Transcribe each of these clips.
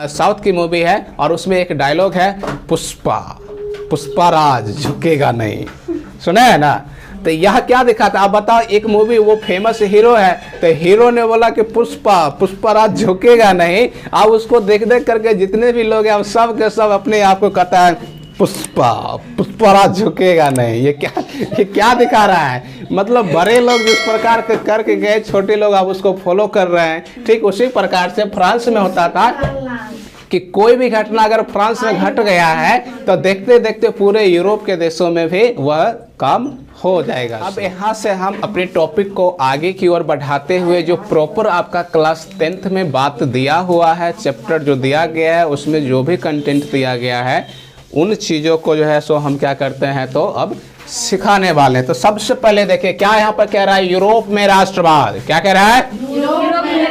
South की movie है और उसमें एक डायलॉग है, पुष्पाराज झुकेगा नहीं, सुना है ना। तो यह क्या दिखाता है आप बताओ। एक मूवी, वो फेमस हीरो है, तो हीरो ने बोला कि पुष्पाराज झुकेगा नहीं। आप उसको देख देख करके जितने भी लोग हैं सब के सब अपने आप को कहता है पुष्पाराज झुकेगा नहीं। ये क्या दिखा रहा है। मतलब बड़े लोग जिस प्रकार के करके गए, छोटे लोग आप उसको फॉलो कर रहे हैं। ठीक उसी प्रकार से फ्रांस में होता था कि कोई भी घटना अगर फ्रांस में घट गया है तो देखते देखते पूरे यूरोप के देशों में भी वह काम हो जाएगा। अब यहाँ से हम अपने टॉपिक को आगे की ओर बढ़ाते हुए, जो प्रॉपर आपका क्लास 10th में बात दिया हुआ है, चैप्टर जो दिया गया है उसमें जो भी कंटेंट दिया गया है, उन चीज़ों को जो है सो हम क्या करते हैं तो अब सिखाने वाले हैं। तो सबसे पहले देखिए क्या यहाँ पर कह रहा है, यूरोप में राष्ट्रवाद। क्या कह रहा है? यूरोप में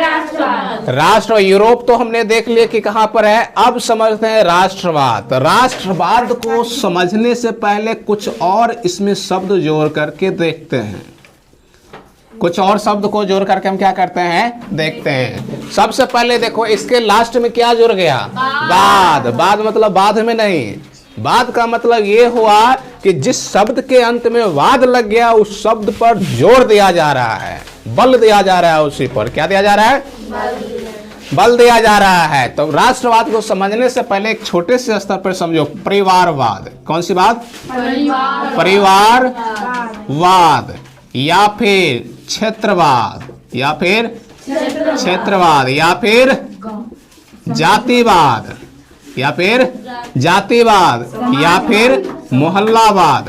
राष्ट्र। यूरोप तो हमने देख लिया कि कहाँ पर है। अब समझते हैं राष्ट्रवाद। राष्ट्रवाद को समझने से पहले कुछ और इसमें शब्द जोड़ करके देखते हैं। कुछ और शब्द को जोड़ करके हम क्या करते हैं, देखते हैं। सबसे पहले देखो इसके लास्ट में क्या जुड़ गया, बाद मतलब बाद में नहीं। बाद का मतलब ये हुआ कि जिस शब्द के अंत में वाद लग गया उस शब्द पर जोर दिया जा रहा है, बल दिया जा रहा है। उसी पर क्या दिया जा रहा है, बल दिया जा रहा है। तो राष्ट्रवाद को समझने से पहले एक छोटे से स्तर पर समझो परिवारवाद। कौन सी बात? परिवारवाद या फिर क्षेत्रवाद या फिर या फिर जातिवाद या फिर या फिर मोहल्लावाद।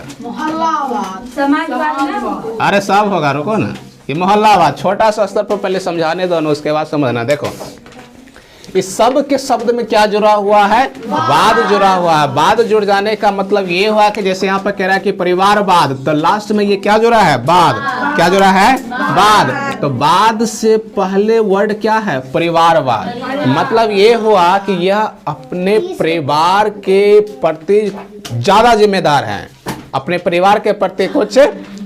अरे सब होगा, रुको ना। ये मोहल्लावाद छोटा सा स्तर पर पहले समझाने दो, उसके बाद समझना। देखो इस सब के शब्द में क्या जुड़ा हुआ है, वाद जुड़ा हुआ है। वाद जुड़ जाने का मतलब ये हुआ कि जैसे यहाँ पर कह रहा है कि परिवारवाद, तो लास्ट में ये क्या जुड़ा है, वाद। क्या जुड़ा है, वाद। तो वाद से पहले वर्ड क्या है, परिवारवाद। मतलब ये हुआ कि यह अपने परिवार के प्रति ज्यादा जिम्मेदार है, अपने परिवार के प्रति कुछ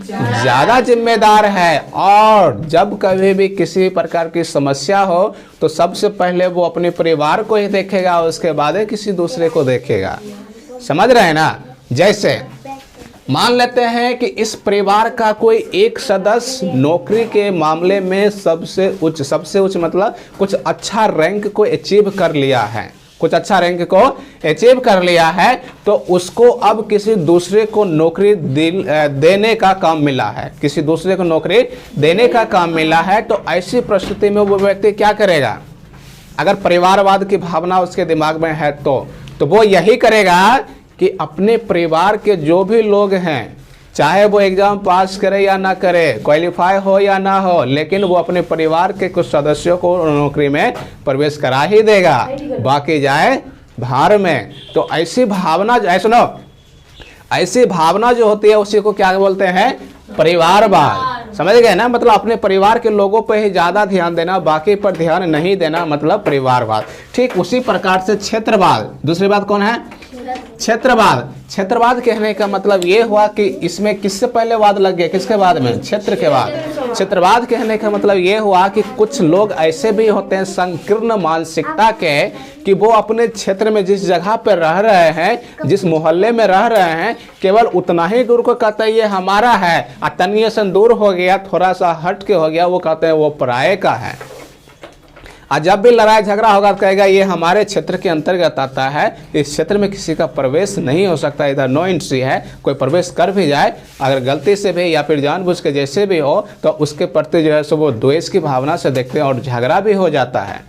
ज्यादा जिम्मेदार है। और जब कभी भी किसी प्रकार की समस्या हो तो सबसे पहले वो अपने परिवार को ही देखेगा, उसके बाद किसी दूसरे को देखेगा। समझ रहे हैं ना। जैसे मान लेते हैं कि इस परिवार का कोई एक सदस्य नौकरी के मामले में सबसे उच्च मतलब कुछ अच्छा रैंक को अचीव कर लिया है, कुछ अच्छा रैंक को अचीव कर लिया है, तो उसको अब किसी दूसरे को नौकरी देने का काम मिला है, किसी दूसरे को नौकरी देने का काम मिला है। तो ऐसी परिस्थिति में वो व्यक्ति क्या करेगा, अगर परिवारवाद की भावना उसके दिमाग में है तो वो यही करेगा कि अपने परिवार के जो भी लोग हैं, चाहे वो एग्जाम पास करे या ना करे, क्वालिफाई हो या ना हो, लेकिन वो अपने परिवार के कुछ सदस्यों को नौकरी में प्रवेश करा ही देगा, बाकी जाए बाहर में। तो ऐसी भावना, सुनो, ऐसी भावना जो होती है उसी को क्या बोलते हैं, परिवारवाद। समझ गए ना। मतलब अपने परिवार के लोगों पर ही ज्यादा ध्यान देना, बाकी पर ध्यान नहीं देना, मतलब परिवारवाद। ठीक उसी प्रकार से क्षेत्रवाद, दूसरी बात कौन है, क्षेत्रवाद। क्षेत्रवाद कहने का मतलब ये हुआ कि इसमें किससे पहले वाद लग गया, किसके बाद में, क्षेत्र के बाद। क्षेत्रवाद कहने का मतलब ये हुआ कि कुछ लोग ऐसे भी होते हैं संकीर्ण मानसिकता के, कि वो अपने क्षेत्र में जिस जगह पर रह रहे हैं, जिस मोहल्ले में रह रहे हैं, केवल उतना ही दूर को कहते हैं ये हमारा है, और तनिए से दूर हो गया, थोड़ा सा हट के हो गया, वो कहते हैं वो पराये का है। और जब भी लड़ाई झगड़ा होगा तो कहेगा ये हमारे क्षेत्र के अंतर्गत आता है, इस क्षेत्र में किसी का प्रवेश नहीं हो सकता, इधर नो एंट्री है। कोई प्रवेश कर भी जाए अगर गलती से भी या फिर जानबूझ के जैसे भी हो, तो उसके प्रति जो है सो वो द्वेष की भावना से देखते हैं और झगड़ा भी हो जाता है।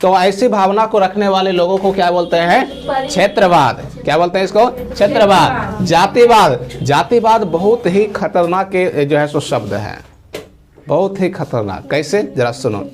तो ऐसी भावना को रखने वाले लोगों को क्या बोलते हैं, क्षेत्रवाद। क्या बोलते हैं इसको, क्षेत्रवाद। जातिवाद, जातिवाद बहुत ही खतरनाक जो है सो शब्द है, बहुत ही खतरनाक। कैसे, जरा सुनो।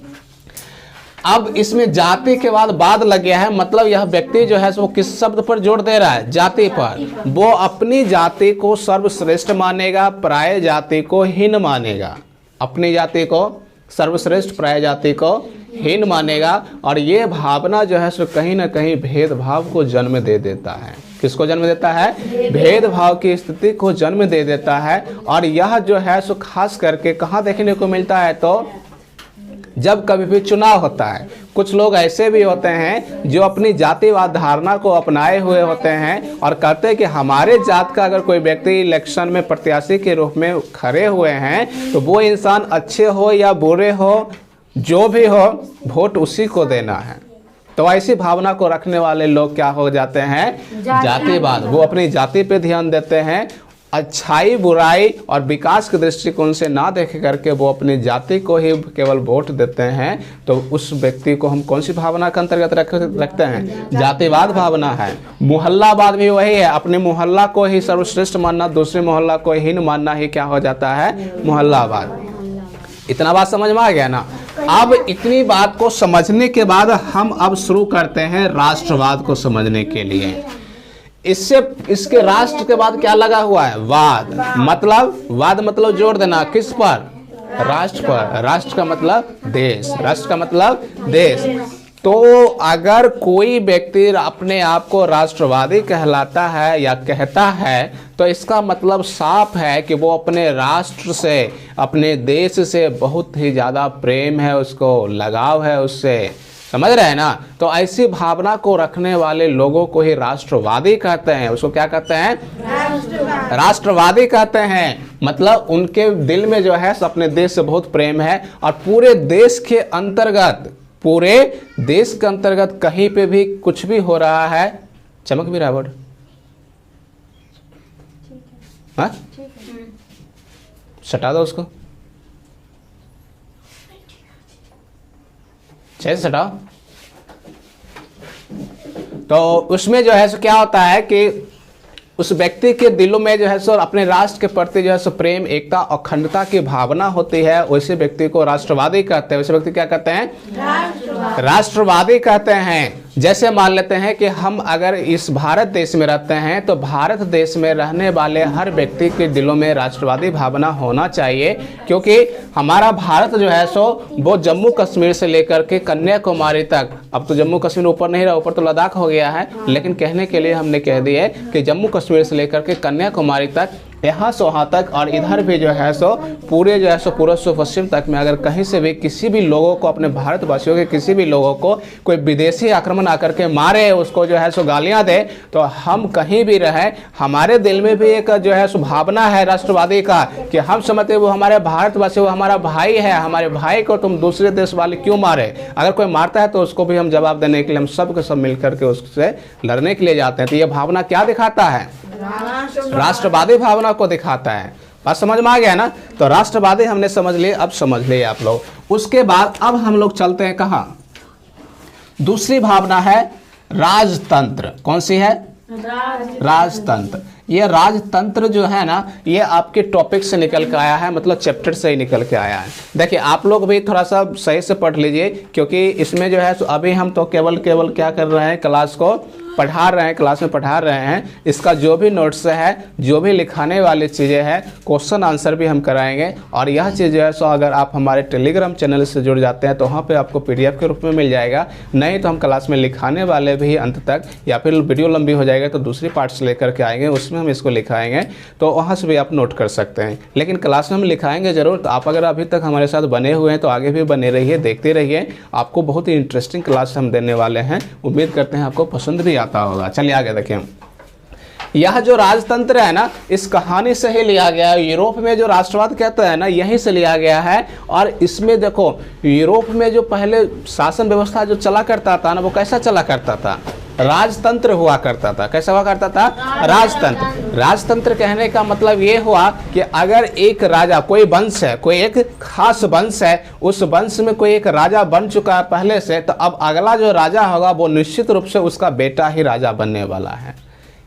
अब इसमें जाति के बाद लग गया है, मतलब यह व्यक्ति जो है वो किस शब्द पर जोर दे रहा है, जाति पर। वो अपनी जाति को सर्वश्रेष्ठ मानेगा, पराये जाति को हीन मानेगा। अपनी जाति को सर्वश्रेष्ठ, पराये जाति को हीन मानेगा। और ये भावना जो है सो कहीं ना कहीं भेदभाव को जन्म दे देता है। किसको जन्म देता है, भेदभाव की स्थिति को जन्म दे देता है। और यह जो है सो खास करके कहाँ देखने को मिलता है, तो जब कभी भी चुनाव होता है। कुछ लोग ऐसे भी होते हैं जो अपनी जातिवाद धारणा को अपनाए हुए होते हैं और कहते हैं कि हमारे जात का अगर कोई व्यक्ति इलेक्शन में प्रत्याशी के रूप में खड़े हुए हैं तो वो इंसान अच्छे हो या बुरे हो, जो भी हो, वोट उसी को देना है। तो ऐसी भावना को रखने वाले लोग क्या हो जाते हैं, जातिवाद। वो अपनी जाति पे ध्यान देते हैं, अच्छाई बुराई और विकास के दृष्टिकोण से ना देख करके वो अपनी जाति को ही केवल वोट देते हैं। तो उस व्यक्ति को हम कौन सी भावना के अंतर्गत रखते हैं, जातिवाद भावना है। मोहल्लावाद भी वही है, अपने मोहल्ला को ही सर्वश्रेष्ठ मानना, दूसरे मोहल्ला को हीन मानना ही क्या हो जाता है, मोहल्लावाद। इतना बात समझ में आ गया ना। अब इतनी बात को समझने के बाद हम अब शुरू करते हैं राष्ट्रवाद को समझने के लिए। इसके राष्ट्र के बाद क्या लगा हुआ है, वाद। वाद मतलब जोड़ देना, किस पर, राष्ट्र पर। राष्ट्र का मतलब देश, राष्ट्र का मतलब देश। तो अगर कोई व्यक्ति अपने आप को राष्ट्रवादी कहलाता है या कहता है तो इसका मतलब साफ है कि वो अपने राष्ट्र से, अपने देश से बहुत ही ज़्यादा प्रेम है, उसको लगाव है उससे, समझ रहे हैं ना। तो ऐसी भावना को रखने वाले लोगों को ही राष्ट्रवादी कहते हैं। उसको क्या कहते हैं, राष्ट्रवादी कहते हैं। मतलब उनके दिल में जो है अपने देश से बहुत प्रेम है और पूरे देश के अंतर्गत कहीं पे भी कुछ भी हो रहा है, चमक भी रहा है बोर्ड, हाँ सटा दो उसको, सटाओ। तो उसमें जो है सो क्या होता है कि उस व्यक्ति के दिलों में जो है सो अपने राष्ट्र के प्रति जो है सो प्रेम, एकता, अखंडता की भावना होती है। वैसे व्यक्ति को राष्ट्रवादी कहते हैं। वैसे व्यक्ति क्या कहते हैं, राष्ट्रवादी कहते हैं। जैसे मान लेते हैं कि हम अगर इस भारत देश में रहते हैं तो भारत देश में रहने वाले हर व्यक्ति के दिलों में राष्ट्रवादी भावना होना चाहिए, क्योंकि हमारा भारत जो है सो वो जम्मू कश्मीर से लेकर के कन्याकुमारी तक, अब तो जम्मू कश्मीर ऊपर नहीं रहा, ऊपर तो लद्दाख हो गया है, लेकिन कहने के लिए हमने कह दिया कि जम्मू कश्मीर से लेकर के कन्याकुमारी तक, यहाँ से वहाँ तक, और इधर भी जो है सो पूरे जो है सो पूर्व से पश्चिम तक में अगर कहीं से भी किसी भी लोगों को, अपने भारतवासियों के किसी भी लोगों को कोई विदेशी आक्रमण आकर के मारे, उसको जो है सो गालियाँ दे, तो हम कहीं भी रहे, हमारे दिल में भी एक जो है सो भावना है राष्ट्रवादी का कि हम समझते वो हमारे भारतवासी, वो हमारा भाई है, हमारे भाई को तुम दूसरे देश वाले क्यों मारे। अगर कोई मारता है तो उसको भी हम जवाब देने के लिए हम सब के सब मिल करके उससे लड़ने के लिए जाते हैं। तो ये भावना क्या दिखाता है, राष्ट्रवादी भावना को दिखाता है। बात समझ में आ गया ना। तो राष्ट्रवादी हमने समझ लिए, अब समझ लिए आप लोग। उसके बाद अब हम लोग चलते हैं कहाँ, दूसरी भावना है राजतंत्र। कौन सी है, राजतंत्र। ये राजतंत्र जो है ना, ये आपके टॉपिक से निकल के आया है, मतलब चैप्टर से ही निकल के आया है। देखिए आप लोग भी थोड़ा सा सही से पढ़ लीजिए, क्योंकि इसमें जो है अभी हम तो केवल क्या कर रहे हैं, क्लास को पढ़ा रहे हैं, क्लास में पढ़ा रहे हैं। इसका जो भी नोट्स है, जो भी लिखाने वाली चीज़ें हैं, क्वेश्चन आंसर भी हम कराएंगे। और यह चीज़ जो है सो अगर आप हमारे टेलीग्राम चैनल से जुड़ जाते हैं तो वहाँ पे आपको PDF के रूप में मिल जाएगा। नहीं तो हम क्लास में लिखाने वाले भी अंत तक, या फिर वीडियो लंबी हो जाएगा तो दूसरी पार्ट से लेकर के आएंगे, उसमें हम इसको लिखाएंगे, तो वहाँ से भी आप नोट कर सकते हैं। लेकिन क्लास में हम लिखाएंगे ज़रूर। तो आप अगर अभी तक हमारे साथ बने हुए हैं तो आगे भी बने रहिए, देखते रहिए। आपको बहुत ही इंटरेस्टिंग क्लास हम देने वाले हैं, उम्मीद करते हैं आपको पसंद भी आता होगा। चलिए आगे देखें। यह जो राजतंत्र है ना, इस कहानी से ही लिया गया है। यूरोप में जो राष्ट्रवाद कहते हैं ना, यहीं से लिया गया है। और इसमें देखो, यूरोप में जो पहले शासन व्यवस्था जो चला करता था ना, वो कैसा चला करता था, राजतंत्र हुआ करता था। कैसा हुआ करता था, राजतंत्र। राजतंत्र कहने का मतलब ये हुआ कि अगर एक राजा, कोई वंश है, कोई एक खास वंश है, उस वंश में कोई एक राजा बन चुका है पहले से, तो अब अगला जो राजा होगा वो निश्चित रूप से उसका बेटा ही राजा बनने वाला है।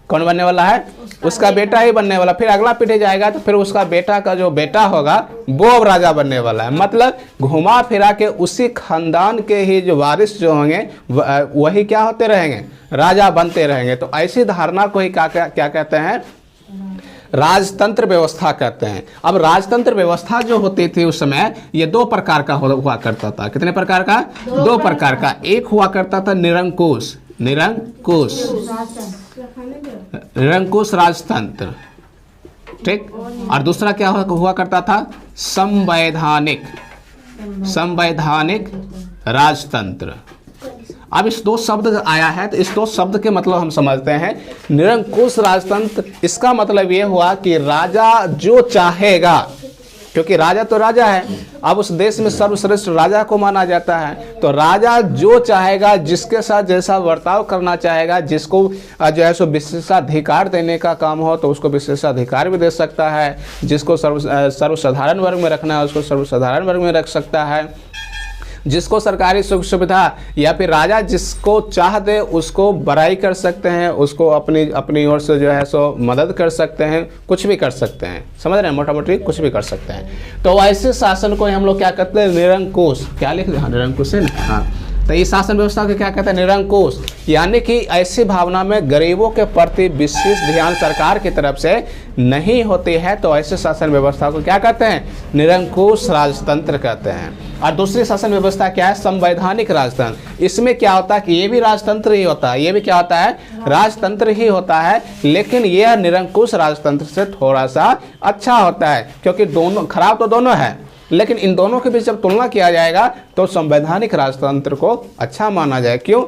कौन बनने वाला है, उसका बेटा ही बनने वाला। फिर अगला पीढ़ी जाएगा तो फिर उसका बेटा का जो बेटा होगा वो अब राजा बनने वाला है। मतलब घुमा फिरा के उसी खानदान के ही जो वारिस जो होंगे वही क्या होते रहेंगे, राजा बनते रहेंगे। तो ऐसी धारणा को ही क्या कहते हैं, राजतंत्र व्यवस्था कहते हैं। अब राजतंत्र व्यवस्था जो होती थी उस समय, ये दो प्रकार का हुआ करता था। कितने प्रकार का, दो प्रकार का। एक हुआ करता था निरंकुश राजतंत्र, ठीक। और दूसरा क्या हुआ करता था, संवैधानिक संवैधानिक राजतंत्र। अब इस दो शब्द आया है तो इस दो शब्द के मतलब हम समझते हैं। निरंकुश राजतंत्र, इसका मतलब ये हुआ कि राजा जो चाहेगा, क्योंकि राजा तो राजा है, अब उस देश में सर्वश्रेष्ठ राजा को माना जाता है, तो राजा जो चाहेगा, जिसके साथ जैसा बर्ताव करना चाहेगा, जिसको जो है सो विशेषाधिकार देने का काम हो तो उसको विशेषाधिकार भी दे सकता है, जिसको सर्वसाधारण वर्ग में रखना है उसको सर्वसाधारण वर्ग में रख सकता है, जिसको सरकारी सुख सुविधा या फिर राजा जिसको चाह दे उसको बड़ाई कर सकते हैं, उसको अपनी ओर से जो है सो मदद कर सकते हैं, कुछ भी कर सकते हैं, समझ रहे हैं, मोटा मोटी कुछ भी कर सकते हैं। तो ऐसे शासन को हम लोग क्या कहते हैं, निरंकुश। क्या लिख दे, हाँ निरंकुश है ना, हाँ। तो इस शासन व्यवस्था को क्या कहते हैं, निरंकुश। यानी कि ऐसी भावना में गरीबों के प्रति विशेष ध्यान सरकार की तरफ से नहीं होती है, तो ऐसे शासन व्यवस्था को क्या कहते हैं, निरंकुश राजतंत्र कहते हैं। और दूसरी शासन व्यवस्था क्या है, संवैधानिक राजतंत्र। इसमें क्या होता है कि ये भी राजतंत्र ही होता है, ये भी क्या होता है, राजतंत्र ही होता है, लेकिन यह निरंकुश राजतंत्र से थोड़ा सा अच्छा होता है, क्योंकि दोनों खराब तो दोनों है, लेकिन इन दोनों के बीच जब तुलना किया जाएगा तो संवैधानिक राजतंत्र को अच्छा माना जाए। क्यों?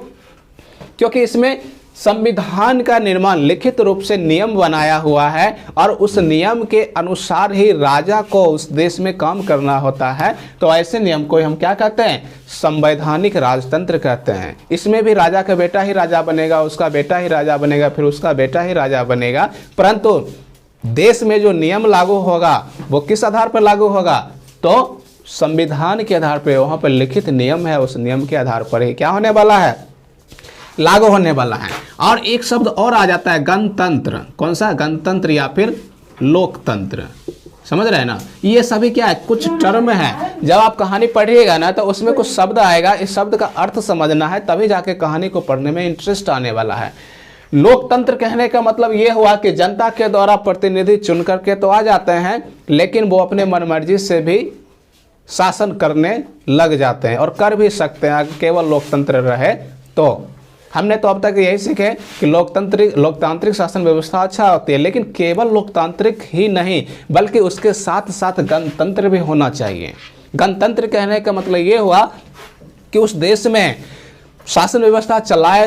क्योंकि इसमें संविधान का निर्माण लिखित रूप से नियम बनाया हुआ है और उस नियम के अनुसार ही राजा को उस देश में काम करना होता है, तो ऐसे नियम को हम क्या कहते हैं, संवैधानिक राजतंत्र कहते हैं। इसमें भी राजा का बेटा ही राजा बनेगा, उसका बेटा ही राजा बनेगा, फिर उसका बेटा ही राजा बनेगा, परंतु देश में जो नियम लागू होगा वो किस आधार पर लागू होगा, तो संविधान के आधार पर। वहाँ पर लिखित नियम है, उस नियम के आधार पर ही क्या होने वाला है, लागू होने वाला है। और एक शब्द और आ जाता है, गणतंत्र। कौन सा, गणतंत्र या फिर लोकतंत्र, समझ रहे हैं ना। ये सभी क्या है, कुछ टर्म है। जब आप कहानी पढ़िएगा ना तो उसमें कुछ शब्द आएगा, इस शब्द का अर्थ समझना है, तभी जाके कहानी को पढ़ने में इंटरेस्ट आने वाला है। लोकतंत्र कहने का मतलब ये हुआ कि जनता के द्वारा प्रतिनिधि चुन करके तो आ जाते हैं, लेकिन वो अपने मनमर्जी से भी शासन करने लग जाते हैं और कर भी सकते हैं, अगर केवल लोकतंत्र रहे तो। हमने तो अब तक यही सीखे कि लोकतांत्रिक शासन व्यवस्था अच्छा होती है, लेकिन केवल लोकतांत्रिक ही नहीं बल्कि उसके साथ साथ गणतंत्र भी होना चाहिए। गणतंत्र कहने का मतलब ये हुआ कि उस देश में शासन व्यवस्था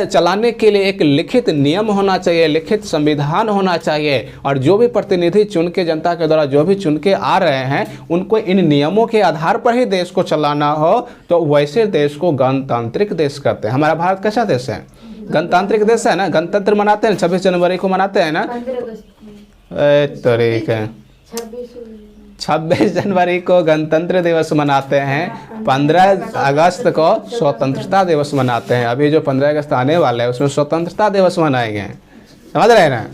चलाने के लिए एक लिखित नियम होना चाहिए, लिखित संविधान होना चाहिए, और जो भी प्रतिनिधि चुन के जनता के द्वारा जो भी चुन के आ रहे हैं उनको इन नियमों के आधार पर ही देश को चलाना हो, तो वैसे देश को गणतांत्रिक देश कहते हैं। हमारा भारत कैसा देश है, गणतांत्रिक देश है ना। गणतंत्र मनाते हैं 26 जनवरी को मनाते हैं ना, तरीक है 26 जनवरी को गणतंत्र दिवस मनाते हैं, 15 अगस्त को स्वतंत्रता दिवस मनाते हैं। अभी जो 15 अगस्त आने वाला है उसमें स्वतंत्रता दिवस मनाएंगे, समझ रहे हैं ना।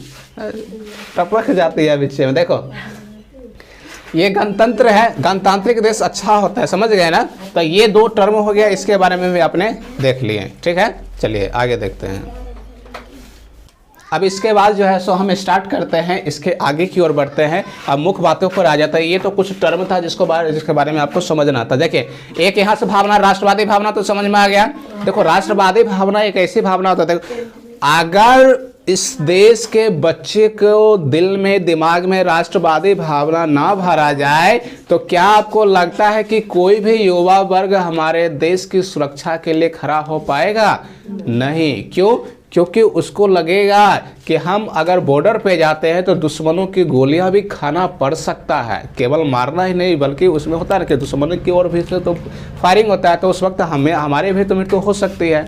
टपक जाती है पीछे में, देखो ये गणतंत्र है, गणतांत्रिक देश अच्छा होता है, समझ गए ना। तो ये दो टर्म हो गया, इसके बारे में भी आपने देख लिए, ठीक है। चलिए आगे देखते हैं। अब इसके बाद जो है सो हम स्टार्ट करते हैं, इसके आगे की ओर बढ़ते हैं। अब मुख्य बातों पर आ जाता है। ये तो कुछ टर्म था जिसके बारे में आपको समझना था। देखिए, एक यहाँ से भावना, राष्ट्रवादी भावना तो समझ में आ गया। देखो, राष्ट्रवादी भावना एक ऐसी भावना होता है, अगर इस देश के बच्चे को दिल में, दिमाग में राष्ट्रवादी भावना ना भरा जाए तो क्या आपको लगता है कि कोई भी युवा वर्ग हमारे देश की सुरक्षा के लिए खड़ा हो पाएगा? नहीं। क्यों? क्योंकि उसको लगेगा कि हम अगर बॉर्डर पे जाते हैं तो दुश्मनों की गोलियां भी खाना पड़ सकता है। केवल मारना ही नहीं बल्कि उसमें होता है कि दुश्मनों की ओर भी से तो फायरिंग होता है, तो उस वक्त हमारे भी तो मृत्यु हो सकती है।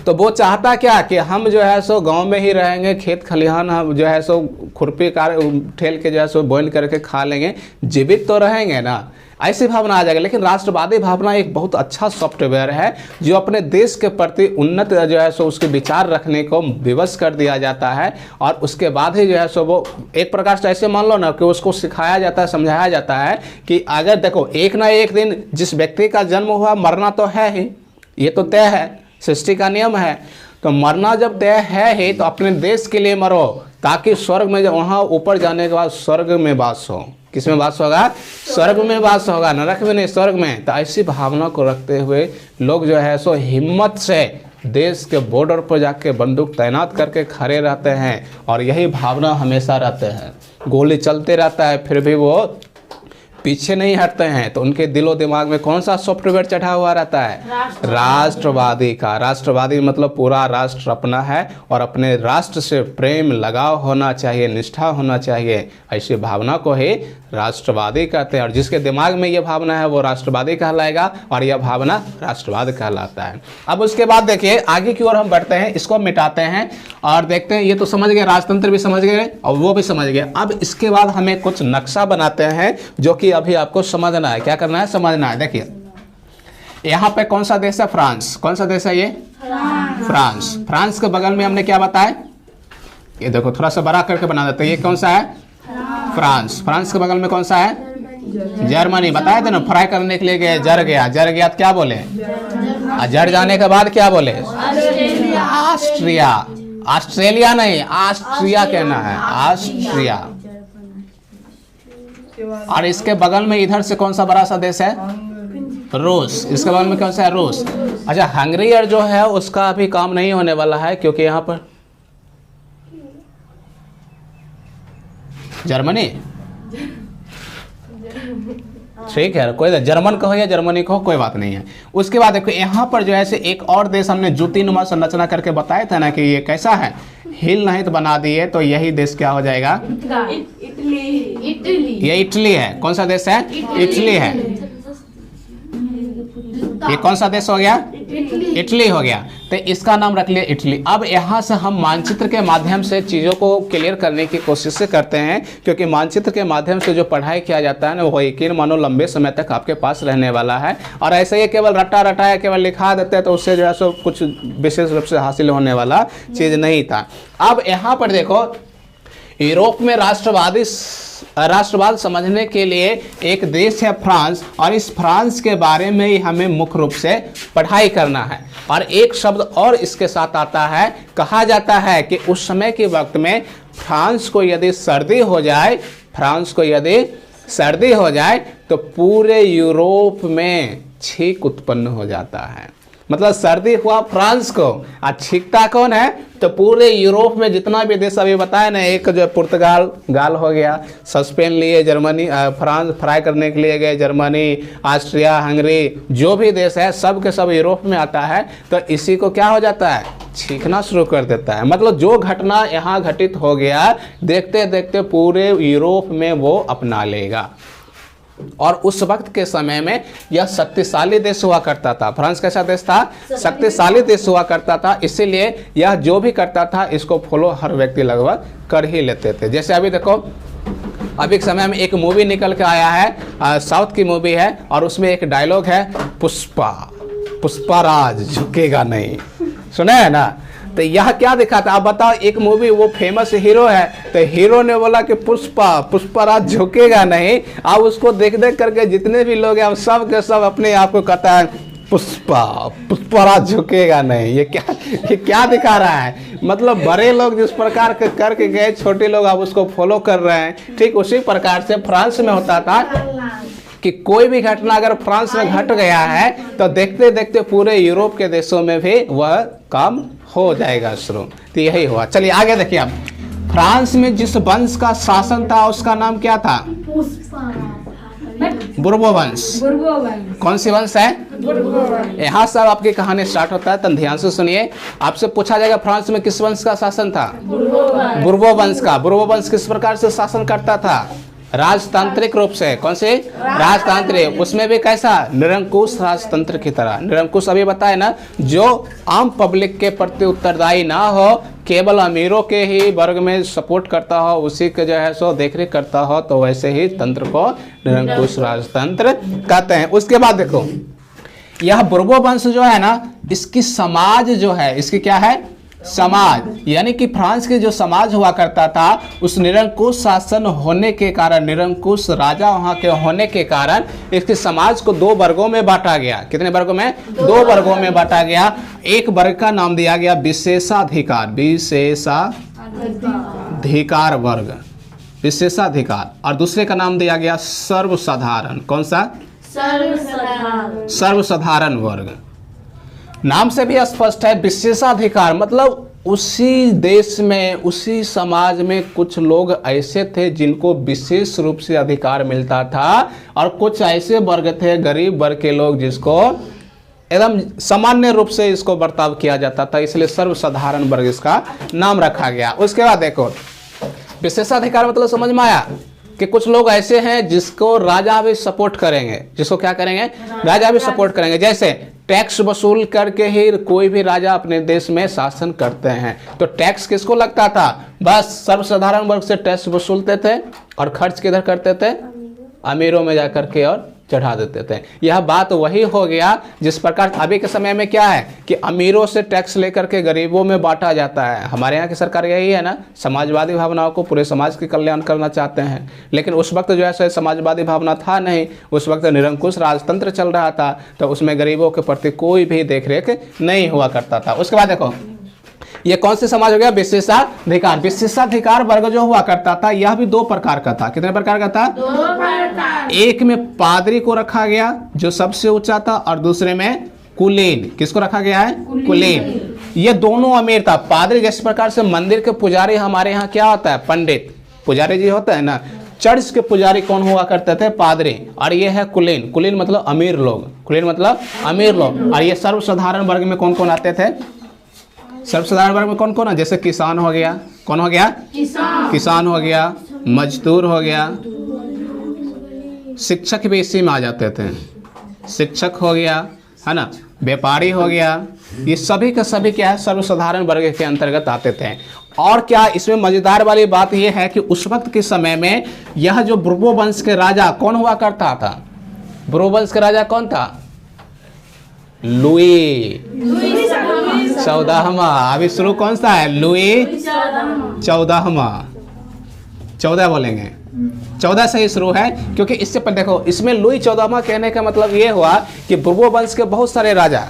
तो वो चाहता क्या कि हम जो है सो गांव में ही रहेंगे, खेत खलिहान हम जो है सो खुरपी कार ठेल के जो है सो बोल करके खा लेंगे, जीवित तो रहेंगे ना, ऐसी भावना आ जाएगी। लेकिन राष्ट्रवादी भावना एक बहुत अच्छा सॉफ्टवेयर है जो अपने देश के प्रति उन्नत जो है सो उसके विचार रखने को विवश कर दिया जाता है, और उसके बाद ही जो है सो वो एक प्रकार से ऐसे मान लो ना कि उसको सिखाया जाता है, समझाया जाता है कि अगर देखो एक ना एक दिन जिस व्यक्ति का जन्म हुआ मरना तो है ही, ये तो तय है, सृष्टि का नियम है। तो मरना जब तय है ही तो अपने देश के लिए मरो, ताकि स्वर्ग में, जब वहाँ ऊपर जाने के बाद स्वर्ग में वास हो। किस में वास होगा? स्वर्ग में वास होगा, नरक में नहीं, स्वर्ग में। तो ऐसी भावना को रखते हुए लोग जो है सो हिम्मत से देश के बॉर्डर पर जाके बंदूक तैनात करके खड़े रहते हैं, और यही भावना हमेशा रहते हैं। गोली चलते रहता है फिर भी वो पीछे नहीं हटते हैं, तो उनके दिलो दिमाग में कौन सा सॉफ्टवेयर चढ़ा हुआ रहता है? राष्ट्रवादी का। राष्ट्रवादी मतलब पूरा राष्ट्र अपना है और अपने राष्ट्र से प्रेम लगाव होना चाहिए, निष्ठा होना चाहिए, ऐसी भावना को ही राष्ट्रवादी कहते हैं। और जिसके दिमाग में ये भावना है वो राष्ट्रवादी कहलाएगा और यह भावना राष्ट्रवाद कहलाता है। अब उसके बाद देखिए आगे की ओर हम बढ़ते हैं, इसको मिटाते हैं और देखते हैं। ये तो समझ गए, राजतंत्र भी समझ गए और वो भी समझ गए। अब इसके बाद हमें कुछ नक्शा बनाते हैं जो कि अभी आपको समझना है। क्या करना है? समझना है। देखिए यहाँ पे कौन सा देश है? फ्रांस। कौन सा देश है ये? फ्रांस। फ्रांस के बगल में हमने क्या बताया? ये देखो थोड़ा सा बड़ा करके बना देते हैं। ये कौन सा है? फ्रांस। फ्रांस के बगल में कौन सा है? जर्मनी। बताया था ना, फ्राई करने के लिए गए, जर गया। जर गया तो क्या बोले? जर जाने के बाद क्या बोले? ऑस्ट्रिया। ऑस्ट्रेलिया नहीं, ऑस्ट्रिया कहना है, ऑस्ट्रिया। और इसके बगल में इधर से कौन सा बड़ा सा देश है? रूस। इसके बगल में कौन सा है? रूस। अच्छा, हंगरी जो है उसका अभी काम नहीं होने वाला है क्योंकि यहाँ पर जर्मनी, ठीक है, कोई जर्मन कहो या जर्मनी कहो कोई बात नहीं है। उसके बाद देखो यहाँ पर जो है से एक और देश हमने ज्योतिनुमा संरचना करके बताया था ना कि ये कैसा है, हिल नहीं तो बना दिए, तो यही देश क्या हो जाएगा? इटली। ये इटली है। कौन सा देश है? इटली है। ये कौन सा देश हो गया? इटली हो गया। तो इसका नाम रख लिया इटली। अब यहाँ से हम मानचित्र के माध्यम से चीज़ों को क्लियर करने की कोशिश करते हैं, क्योंकि मानचित्र के माध्यम से जो पढ़ाई किया जाता है ना वो यकीन मानो लंबे समय तक आपके पास रहने वाला है। और ऐसे ही केवल रटा रटा है, केवल लिखा देते हैं तो उससे जो है सो कुछ विशेष रूप से हासिल होने वाला चीज़ नहीं था। अब यहाँ पर देखो यूरोप में राष्ट्रवाद समझने के लिए एक देश है फ्रांस, और इस फ्रांस के बारे में ही हमें मुख्य रूप से पढ़ाई करना है। और एक शब्द और इसके साथ आता है, कहा जाता है कि उस समय के वक्त में फ्रांस को यदि सर्दी हो जाए तो पूरे यूरोप में छींक उत्पन्न हो जाता है। मतलब सर्दी हुआ फ्रांस को और छींकता कौन है? तो पूरे यूरोप में जितना भी देश अभी बताया ना, एक जो पुर्तगाल गाल हो गया, स्पेन लिए, जर्मनी, फ्रांस फ्राई करने के लिए गए, जर्मनी, ऑस्ट्रिया, हंगरी, जो भी देश है सब के सब यूरोप में आता है। तो इसी को क्या हो जाता है? छींकना शुरू कर देता है। मतलब जो घटना यहाँ घटित हो गया, देखते देखते पूरे यूरोप में वो अपना लेगा। और उस वक्त के समय में यह शक्तिशाली देश हुआ करता था। फ्रांस कैसा देश था? शक्तिशाली देश हुआ करता था। इसीलिए यह जो भी करता था इसको फॉलो हर व्यक्ति लगभग कर ही लेते थे। जैसे अभी देखो, अभी के समय में एक मूवी निकल के आया है, साउथ की मूवी है, और उसमें एक डायलॉग है, पुष्पाराज झुकेगा नहीं। सुना है ना? तो यह क्या दिखाता है? आप बताओ, एक मूवी, वो फेमस हीरो है, तो हीरो ने बोला कि पुष्पाराज झुकेगा नहीं। अब उसको देख देख करके जितने भी लोग हैं सब के सब अपने आप को कहता है पुष्पाराज झुकेगा नहीं। ये क्या दिखा रहा है? मतलब बड़े लोग जिस प्रकार के करके गए, छोटे लोग अब उसको फॉलो कर रहे हैं। ठीक उसी प्रकार से फ्रांस में होता था कि कोई भी घटना अगर फ्रांस में घट गया है तो देखते देखते पूरे यूरोप के देशों में भी वह काम हो जाएगा शुरू। तो यही हुआ। चलिए आगे देखिए। अब फ्रांस में जिस वंश का शासन था उसका नाम क्या था? बुर्बो वंश। कौन सी वंश है? यहाँ सब आपकी कहानी स्टार्ट होता है, तन ध्यान से सुनिए। आपसे पूछा जाएगा फ्रांस में किस वंश का शासन था? बुर्बो वंश का। बुर्बो वंश किस प्रकार से शासन करता था? राजतांत्रिक रूप से। कौन से? राजतांत्रिक। उसमें भी कैसा? निरंकुश राजतंत्र की तरह। निरंकुश अभी बताए ना, जो आम पब्लिक के प्रति उत्तरदायी ना हो, केवल अमीरों के ही वर्ग में सपोर्ट करता हो, उसी के जो है सो देखरेख करता हो, तो वैसे ही तंत्र को निरंकुश राजतंत्र कहते हैं। उसके बाद देखो, यह बुर्बो वंश जो है ना, इसकी समाज जो है, इसकी क्या है? समाज। यानी कि फ्रांस के जो समाज हुआ करता था, उस निरंकुश शासन होने के कारण, निरंकुश राजा वहां के होने के कारण, इसके समाज को दो वर्गों में बांटा गया। कितने वर्गों में? दो वर्गों में बांटा गया। एक वर्ग का नाम दिया गया विशेषाधिकार, विशेषाधिकार वर्ग, विशेषाधिकार, और दूसरे का नाम दिया गया सर्वसाधारण। कौन सा? सर्वसाधारण वर्ग। नाम से भी स्पष्ट है, विशेषाधिकार मतलब उसी देश में, उसी समाज में कुछ लोग ऐसे थे जिनको विशेष रूप से अधिकार मिलता था, और कुछ ऐसे वर्ग थे, गरीब वर्ग के लोग, जिसको एकदम सामान्य रूप से इसको बर्ताव किया जाता था, इसलिए सर्वसाधारण वर्ग इसका नाम रखा गया। उसके बाद देखो, विशेषाधिकार मतलब समझ में आया कि कुछ लोग ऐसे हैं जिसको राजा भी सपोर्ट करेंगे, जिसको क्या करेंगे, राजा भी सपोर्ट करेंगे। जैसे टैक्स वसूल करके ही कोई भी राजा अपने देश में शासन करते हैं, तो टैक्स किसको लगता था, बस सर्वसाधारण वर्ग से टैक्स वसूलते थे, और खर्च किधर करते थे, अमीरों में जाकर के और चढ़ा देते थे। यह बात वही हो गया जिस प्रकार अभी के समय में क्या है कि अमीरों से टैक्स लेकर के गरीबों में बांटा जाता है। हमारे यहाँ की सरकार यही है ना, समाजवादी भावनाओं को, पूरे समाज के कल्याण करना चाहते हैं, लेकिन उस वक्त जो है समाजवादी भावना था नहीं, उस वक्त निरंकुश राजतंत्र चल रहा था, तो उसमें गरीबों के प्रति कोई भी देखरेख नहीं हुआ करता था। उसके बाद देखो, ये कौन सी समाज हो गया, विशेषाधिकार। विशेषाधिकार वर्ग जो हुआ करता था, यह भी दो प्रकार का था। कितने प्रकार का था, दो प्रकार। एक में पादरी को रखा गया जो सबसे ऊंचा था, और दूसरे में कुलीन। किसको रखा गया है, कुलीन। ये दोनों अमीर था। पादरी जिस प्रकार से मंदिर के पुजारी हमारे यहाँ क्या होता है, पंडित पुजारी जी होता है ना, चर्च के पुजारी कौन हुआ करते थे, पादरी। और ये है कुलीन। कुलीन मतलब अमीर लोग, कुलीन मतलब अमीर लोग। और ये सर्वसाधारण वर्ग में कौन कौन आते थे, सर्वसाधारण वर्ग में कौन कौन है, जैसे किसान हो गया, कौन हो गया, किसान हो गया, मजदूर हो गया, शिक्षक भी इसी में आ जाते थे, शिक्षक हो गया, है ना, व्यापारी हो गया। ये सभी का सभी क्या है, सर्वसाधारण वर्ग के अंतर्गत आते थे। और क्या इसमें मजेदार वाली बात यह है कि उस वक्त के समय में यह जो बुर्बो वंश के राजा कौन हुआ करता था, बुर्बो वंश के राजा कौन था, लुई 14वां। अभी शुरू कौन सा है, लुई 14वां, 14 बोलेंगे, 14 से ही शुरू है, क्योंकि इससे पर देखो, इसमें लुई 14वां कहने का मतलब ये हुआ कि बुर्बो वंश के बहुत सारे राजा,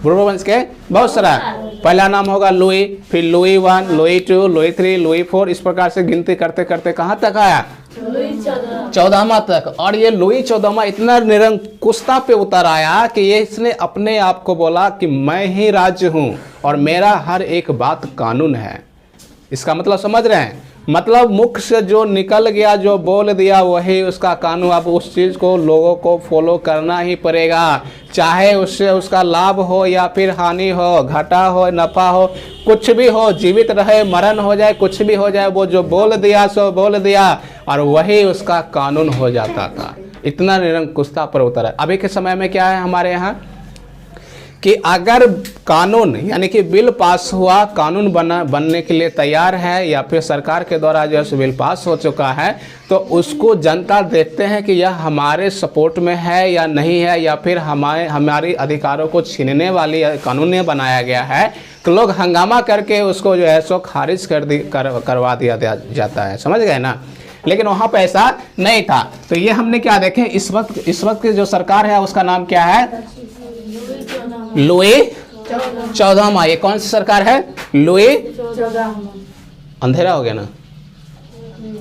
बुर्बो वंश के बहुत सारा, पहला नाम होगा लुई, फिर लुई 1, लुई 2, लुई 3, लुई 4, इस प्रकार से गिनती करते करते कहाँ तक आया, 14वां तक। और ये लुई 14वां इतना निरंकुशता पे उतर आया कि ये इसने अपने आप को बोला कि मैं ही राज्य हूँ और मेरा हर एक बात कानून है। इसका मतलब समझ रहे हैं, मतलब मुख से जो निकल गया, जो बोल दिया, वही उसका कानून। अब उस चीज़ को लोगों को फॉलो करना ही पड़ेगा, चाहे उससे उसका लाभ हो या फिर हानि हो, घाटा हो, नफा हो, कुछ भी हो, जीवित रहे, मरण हो जाए, कुछ भी हो जाए, वो जो बोल दिया सो बोल दिया, और वही उसका कानून हो जाता था। इतना निरंकुशता पर उतरा। अभी के समय में क्या है हमारे यहाँ कि अगर कानून यानी कि बिल पास हुआ, कानून बनने के लिए तैयार है, या फिर सरकार के द्वारा जो है बिल पास हो चुका है, तो उसको जनता देखते हैं कि यह हमारे सपोर्ट में है या नहीं है, या फिर हमारे अधिकारों को छीनने वाली कानून बनाया गया है, तो लोग हंगामा करके उसको जो है सो खारिज करवा दिया जाता है। समझ गए ना। लेकिन वहाँ पे ऐसा नहीं था। तो ये हमने क्या देखे, इस वक्त की जो सरकार है उसका नाम क्या है, लुई 14वां। ये कौन सी सरकार है, लुई 14वां। अंधेरा हो गया ना।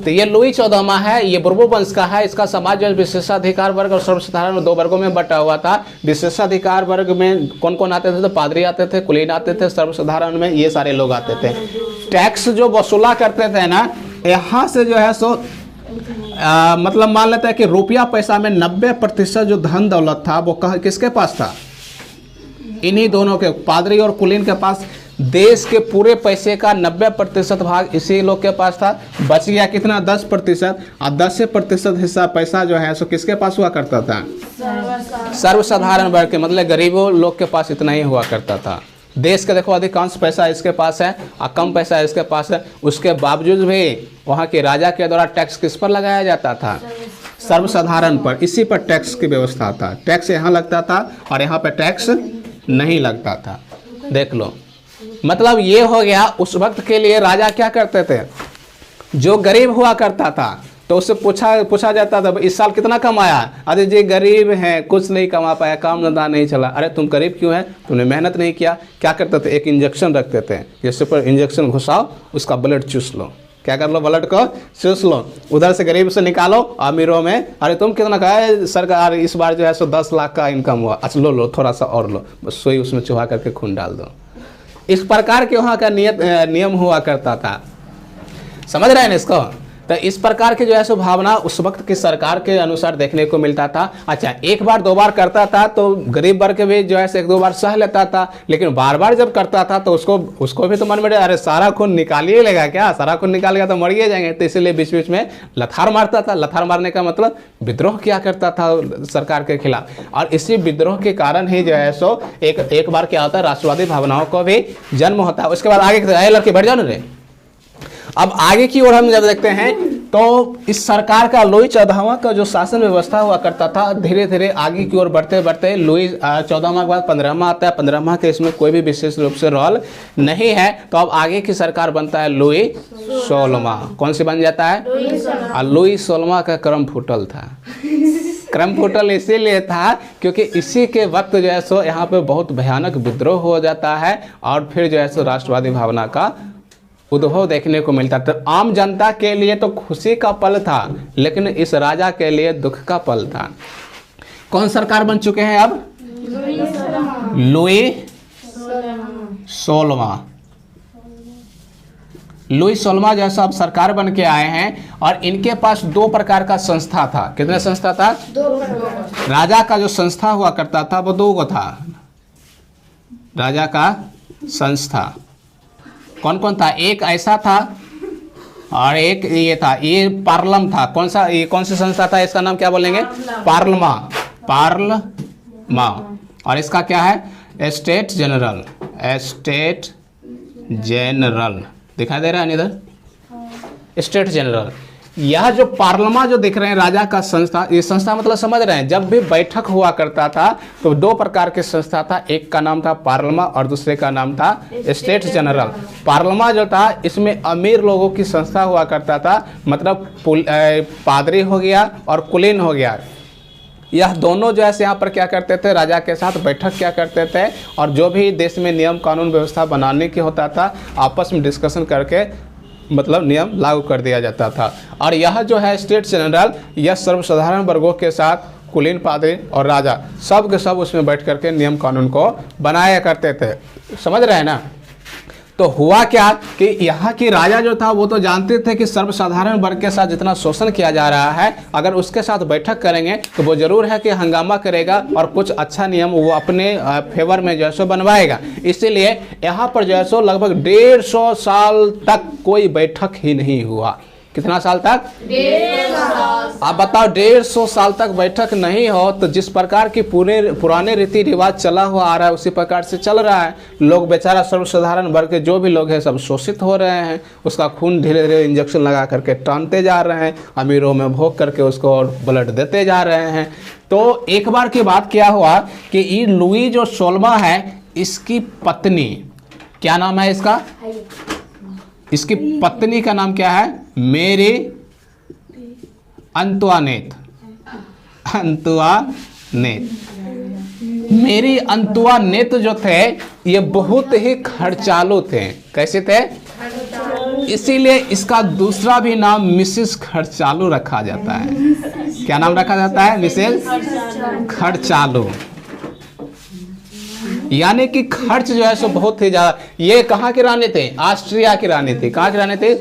तो ये लुई 14वां है, ये बुर्बो वंश का है। इसका समाज जो विशेषाधिकार वर्ग और सर्वसाधारण दो वर्गों में बटा हुआ था। विशेषाधिकार वर्ग में कौन कौन आते थे, तो पादरी आते थे, कुलीन आते थे, सर्वसाधारण में ये सारे लोग आते थे। टैक्स जो वसूला करते थे ना, यहाँ से जो है सो मतलब मान लेते हैं कि रुपया पैसा में 90% जो धन दौलत था वो किसके पास था, इन्हीं दोनों के, पादरी और कुलीन के पास। देश के पूरे पैसे का 90% भाग इसी लोग के पास था। बच गया कितना, 10%। और 10% हिस्सा पैसा जो है सो किसके पास हुआ करता था, सर्वसाधारण वर्ग के, मतलब गरीबों लोग के पास इतना ही हुआ करता था। देश के देखो अधिकांश पैसा इसके पास है और कम पैसा इसके पास है। उसके बावजूद भी वहाँ के राजा के द्वारा टैक्स किस पर लगाया जाता था, सर्वसाधारण पर। इसी पर टैक्स की व्यवस्था था। टैक्स यहाँ लगता था और यहाँ पे टैक्स नहीं लगता था। देख लो, मतलब ये हो गया। उस वक्त के लिए राजा क्या करते थे, जो गरीब हुआ करता था तो उससे पूछा जाता था इस साल कितना कमाया, अरे जी गरीब हैं, कुछ नहीं कमा पाया, काम धंधा नहीं चला। अरे तुम गरीब क्यों है, तुमने मेहनत नहीं किया। क्या करते थे, एक इंजेक्शन रखते थे, जैसे पर इंजेक्शन घुसाओ, उसका ब्लड चूस लो। क्या कर लो, ब्लड को चूस लो, उधर से गरीब से निकालो, अमीरों में अरे तुम कितना कहा, सरकार इस बार जो है सो 10 लाख का इनकम हुआ, अच्छा लो थोड़ा सा और लो, बस सोई उसमें चुहा करके खून डाल दो। इस प्रकार के वहाँ का नियम हुआ करता था। समझ रहे हैं ना इसको? तो इस प्रकार की जो है सो भावना उस वक्त की सरकार के अनुसार देखने को मिलता था। अच्छा, एक बार दो बार करता था तो गरीब वर्ग भी जो है एक दो बार सह लेता था, लेकिन बार बार जब करता था तो उसको भी तो मन में अरे सारा खून निकाल ही लेगा क्या, सारा खून निकालेगा तो मर ही जाएंगे। तो इसलिए बीच बीच में लथार मारता था। लथार मारने का मतलब विद्रोह किया करता था सरकार के खिलाफ, और इसी विद्रोह के कारण ही जो है सो एक बार क्या होता है, राष्ट्रवादी भावनाओं को भी जन्म होता है। उसके बाद आगे लड़के बैठ जाओ ना रे। अब आगे की ओर हम जब देखते हैं तो इस सरकार का लुई 14वां का जो शासन व्यवस्था हुआ करता था, धीरे धीरे आगे की ओर बढ़ते बढ़ते लुई 14वां के बाद 15वां आता है। 15वां के इसमें कोई भी विशेष रूप से रोल नहीं है। तो अब आगे की सरकार बनता है लुई 16वां। कौन सी बन जाता है? लुई 16वां का क्रम फूटल था। क्रम फूटल इसीलिए था क्योंकि इसी के वक्त जो है सो यहाँ पे बहुत भयानक विद्रोह हो जाता है, और फिर जो है सो राष्ट्रवादी भावना का उद्भव देखने को मिलता था। आम जनता के लिए तो खुशी का पल था, लेकिन इस राजा के लिए दुख का पल था। कौन सरकार बन चुके हैं अब? लुई 16वां। लुई 16वां जैसा अब सरकार बन के आए हैं, और इनके पास दो प्रकार का संस्था था। कितने संस्था था? राजा का जो संस्था हुआ करता था वो दो था। राजा का संस्था कौन कौन था? एक ऐसा था और एक ये था, ये पार्लम था। कौन सा, ये कौन सी संस्था था? इसका नाम क्या बोलेंगे? पार्लमा। पार्लमा। और इसका क्या है? State general. स्टेट जनरल दिखाई दे रहा है इधर? State general. यह जो पार्लमा जो दिख रहे हैं राजा का संस्था, ये संस्था मतलब समझ रहे हैं, जब भी बैठक हुआ करता था तो दो प्रकार के संस्था था। एक का नाम था पार्लमा और दूसरे का नाम था स्टेट जनरल। पार्लमा जो था इसमें अमीर लोगों की संस्था हुआ करता था, मतलब पादरी हो गया और कुलीन हो गया। यह दोनों जो है यहाँ पर क्या करते थे, राजा के साथ बैठक क्या करते थे, और जो भी देश में नियम कानून व्यवस्था बनाने की होता था आपस में डिस्कशन करके मतलब नियम लागू कर दिया जाता था। और यह जो है स्टेट जनरल, यह सर्वसाधारण वर्गों के साथ कुलीन, पादरी और राजा सब के सब उसमें बैठ करके नियम कानून को बनाया करते थे। समझ रहे हैं ना? तो हुआ क्या कि यहाँ की राजा जो था वो तो जानते थे कि सर्वसाधारण वर्ग के साथ जितना शोषण किया जा रहा है, अगर उसके साथ बैठक करेंगे तो वो जरूर है कि हंगामा करेगा और कुछ अच्छा नियम वो अपने फेवर में जो है सो बनवाएगा। इसीलिए यहाँ पर जो है सो लगभग 150 साल तक कोई बैठक ही नहीं हुआ। कितना साल तक? 150 साल। आप बताओ, 150 साल तक बैठक नहीं हो तो जिस प्रकार की पुराने रीति रिवाज चला हुआ आ रहा है उसी प्रकार से चल रहा है। लोग बेचारा सर्वसाधारण वर्ग के जो भी लोग हैं सब शोषित हो रहे हैं, उसका खून धीरे धीरे इंजेक्शन लगा करके टानते जा रहे हैं, अमीरों में भोग करके उसको और ब्लड देते जा रहे हैं। तो एक बार की बात क्या हुआ कि ये लुई जो 16वां है, इसकी पत्नी, क्या नाम है इसका? इसकी पत्नी का नाम क्या है? मेरी अंतुआनेत। अंतुआनेत। मेरी अंतुआनेत जो थे ये बहुत ही खर्चालू थे। कैसे थे? इसीलिए इसका दूसरा भी नाम मिसेस खर्चालू रखा जाता है। क्या नाम रखा जाता है? मिसेस खर्चालू। यानी कि खर्च जो है सो बहुत ही ज्यादा। ये कहाँ की रानी थे? ऑस्ट्रिया की रानी थी। कहाँ की रानी थी?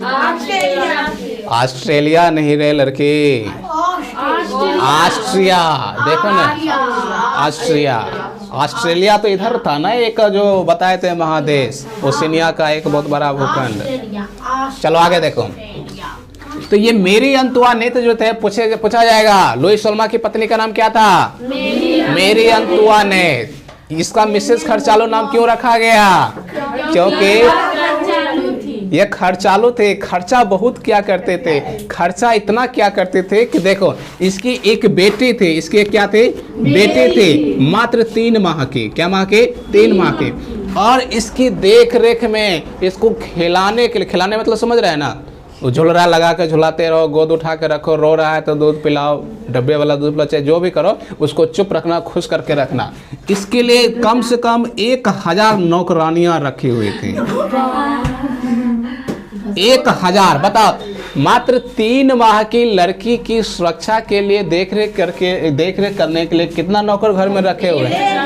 ऑस्ट्रेलिया नहीं रे लड़के, ऑस्ट्रिया। देखो ना, ऑस्ट्रिया। ऑस्ट्रेलिया तो इधर था ना, एक जो बताए थे महादेश, ओशिनिया का एक बहुत बड़ा भूखंड। चलो आगे देखो। तो ये मेरी अंतुआनेत जो थे, पूछा जाएगा लुई 16वां की पत्नी का नाम क्या था? मेरी अंतुआनेत। इसका मिसेस खर्चालू नाम क्यों रखा गया? क्योंकि ये खर्चालू थे, खर्चा बहुत क्या करते थे। खर्चा इतना क्या करते थे कि देखो, इसकी एक बेटी थी। इसकी एक क्या थी? बेटी थी, मात्र 3 माह की। क्या माह की? 3 माह की। और इसकी देख रेख में, इसको खिलाने के लिए, खिलाने मतलब समझ रहे हैं ना, झुलरा लगा के झुलाते रहो, गोद उठा के रखो, रो रहा है तो दूध पिलाओ, डब्बे वाला दूध पिलाओ, चाहे जो भी करो, उसको चुप रखना, खुश करके रखना। इसके लिए कम से कम 1000 नौकरानियां रखी हुई थी। 1000। बताओ, मात्र 3 माह की लड़की की सुरक्षा के लिए देख रेख करने के लिए कितना नौकर घर में रखे हुए हैं?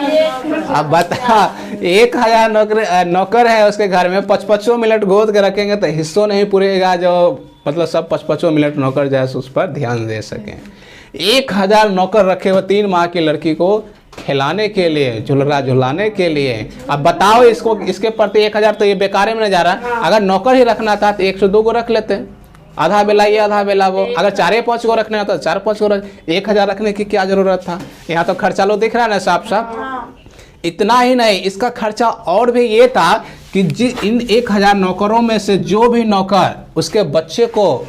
अब बता, 1000 नौकर है उसके घर में, 55 मिनट गोद के रखेंगे तो हिस्सों नहीं पूरेगा, जो मतलब सब 55 मिनट नौकर जैसे उस पर ध्यान दे सकें। 1000 नौकर रखे हुए 3 माह की लड़की को खिलाने के लिए, झुलरा झुलाने के लिए। अब बताओ इसको, इसके प्रति 1000 तो ये बेकार में न जा रहा। अगर नौकर ही रखना था तो 102 को रख लेते, आधा बेला ये आधा बेला वो। अगर 4-5 को रखना था 4-5 को रख, 1000 रखने की क्या जरूरत था। यहाँ तो खर्चा लो दिख रहा है ना साफ साफ। इतना ही नहीं, इसका खर्चा और भी ये था कि इन 1000 नौकरों में से जो भी नौकर उसके बच्चे को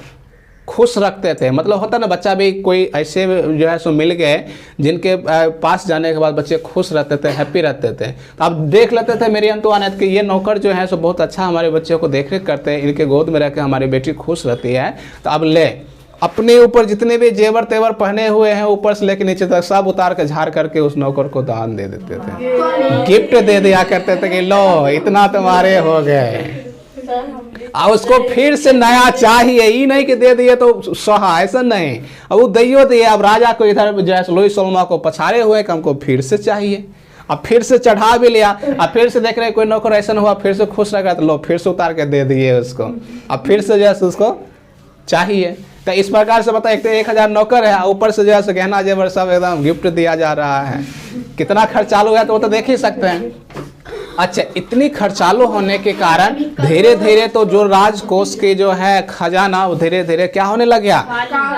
खुश रखते थे, मतलब होता ना बच्चा भी कोई ऐसे जो है सो मिल गए जिनके पास जाने के बाद बच्चे खुश रहते थे, हैप्पी रहते थे। तो अब देख लेते थे मेरी अंतुआनत कि ये नौकर जो है सो बहुत अच्छा हमारे बच्चे को देख रेख करते हैं, इनके गोद में रह के हमारी बेटी खुश रहती है। तो अब ले अपने ऊपर जितने भी जेवर तेवर पहने हुए हैं ऊपर से लेकर नीचे तक सब उतार के झाड़ करके उस नौकर को दान दे देते थे, गिफ्ट दे दिया करते थे कि लो इतना तुम्हारे हो गए। अब उसको फिर से नया चाहिए, ही नहीं कि दे दिए तो सहा, ऐसा नहीं। अब वो दैयो दिए, अब राजा को इधर जो है लुई सोलमा को पछाड़े हुए कि हमको फिर से चाहिए। अब फिर से चढ़ा भी लिया, अब फिर से देख रहे कोई नौकर ऐसा हुआ फिर से खुश रहेगा तो लो फिर से उतार के दे दिए उसको, अब फिर से जो है उसको चाहिए। तो इस प्रकार से बताए, एक तो 1000 नौकर है, ऊपर से जो है गहना जेवर सब एकदम गिफ्ट दिया जा रहा है। कितना खर्चालू है तो वो तो देख ही सकते हैं। अच्छा, इतनी खर्चालू होने के कारण धीरे धीरे तो जो राजकोष के जो है खजाना वो धीरे धीरे क्या होने लग गया,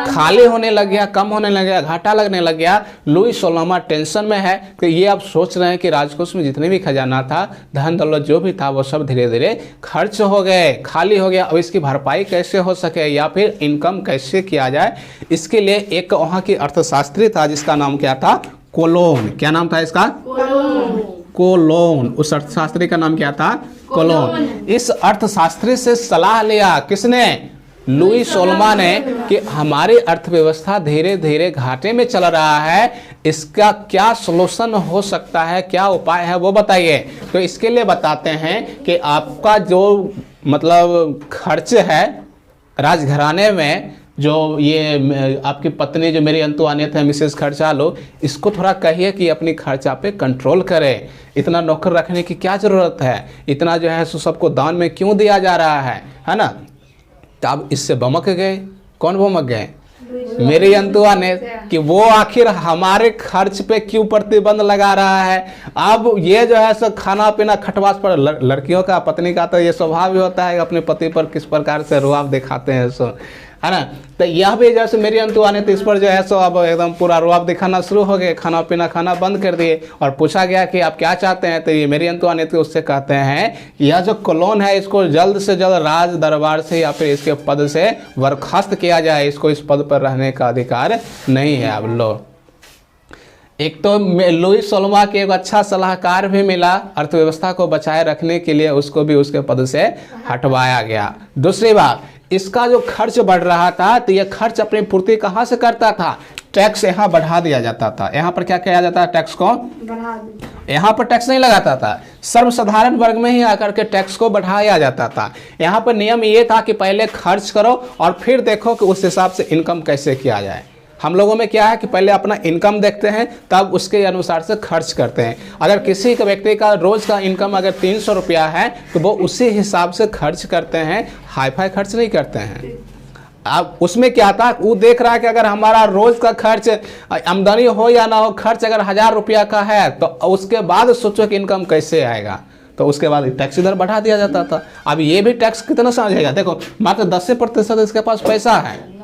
खाली होने लग गया, कम होने लग गया, घाटा लगने लग गया। लुई सोलमा टेंशन में है कि ये अब सोच रहे हैं कि राजकोष में जितने भी खजाना था, धन दौलत जो भी था वो सब धीरे धीरे खर्च हो गए, खाली हो गया। अब इसकी भरपाई कैसे हो सके या फिर इनकम कैसे किया जाए, इसके लिए एक वहाँ की अर्थशास्त्री था जिसका नाम क्या था, कोलोन। क्या नाम था इसका, कोलोन। उस अर्थशास्त्री का नाम क्या था, कोलोन। इस अर्थशास्त्री से सलाह लिया किसने, लुई सोलमा ने, कि हमारी अर्थव्यवस्था धीरे धीरे घाटे में चल रहा है, इसका क्या सॉल्यूशन हो सकता है, क्या उपाय है वो बताइए। तो इसके लिए बताते हैं कि आपका जो मतलब खर्च है राजघराने में, जो ये आपकी पत्नी जो मेरी अंतुआनियत है मिसेस खर्चालू, इसको थोड़ा कहिए कि अपनी खर्चा पे कंट्रोल करे। इतना नौकर रखने की क्या ज़रूरत है, इतना जो है सो सबको दान में क्यों दिया जा रहा है ना। तो अब इससे बमक गए। कौन बमक गए, मेरी अंतुआनियत, कि वो आखिर हमारे खर्च पे क्यों प्रतिबंध लगा रहा है। अब ये जो है सो खाना पीना खटवास पर, लड़कियों का पत्नी का तो ये स्वभाव भी होता है अपने पति पर किस प्रकार से रुआब दिखाते हैं सो, है ना। तो यह भी जैसे मेरी अंतुआनियत इस पर जो है सो अब एकदम पूरा रुआब दिखाना शुरू हो गए, खाना पीना खाना बंद कर दिए। और पूछा गया कि आप क्या चाहते हैं, तो ये मेरी अंतुआनियत उससे कहते हैं यह जो कोलोन है इसको जल्द से जल्द राज दरबार से या फिर इसके पद से बर्खास्त किया जाए, इसको इस पद पर रहने का अधिकार नहीं है। अब लो, एक तो लुई सोलमा के एक अच्छा सलाहकार भी मिला अर्थव्यवस्था को बचाए रखने के लिए, उसको भी उसके पद से हटवाया गया। दूसरी बात, इसका जो खर्च बढ़ रहा था तो यह खर्च अपनी पूर्ति कहाँ से करता था, टैक्स यहाँ बढ़ा दिया जाता था। यहाँ पर क्या किया जाता है, टैक्स को यहाँ पर टैक्स नहीं लगाता था, सर्वसाधारण वर्ग में ही आकर के टैक्स को बढ़ाया जाता था। यहाँ पर नियम ये था कि पहले खर्च करो और फिर देखो कि उस हिसाब से इनकम कैसे किया जाए। हम लोगों में क्या है कि पहले अपना इनकम देखते हैं तब उसके अनुसार से खर्च करते हैं। अगर किसी का व्यक्ति का रोज़ का इनकम अगर 300 रुपया है तो वो उसी हिसाब से खर्च करते हैं, हाई फाई खर्च नहीं करते हैं। अब उसमें क्या था, वो देख रहा है कि अगर हमारा रोज़ का खर्च, आमदनी हो या ना हो, खर्च अगर 1000 रुपया का है तो उसके बाद सोचो कि इनकम कैसे आएगा, तो उसके बाद टैक्स इधर बढ़ा दिया जाता था। अब ये भी टैक्स कितना समझेगा, देखो मात्र 10% इसके पास पैसा है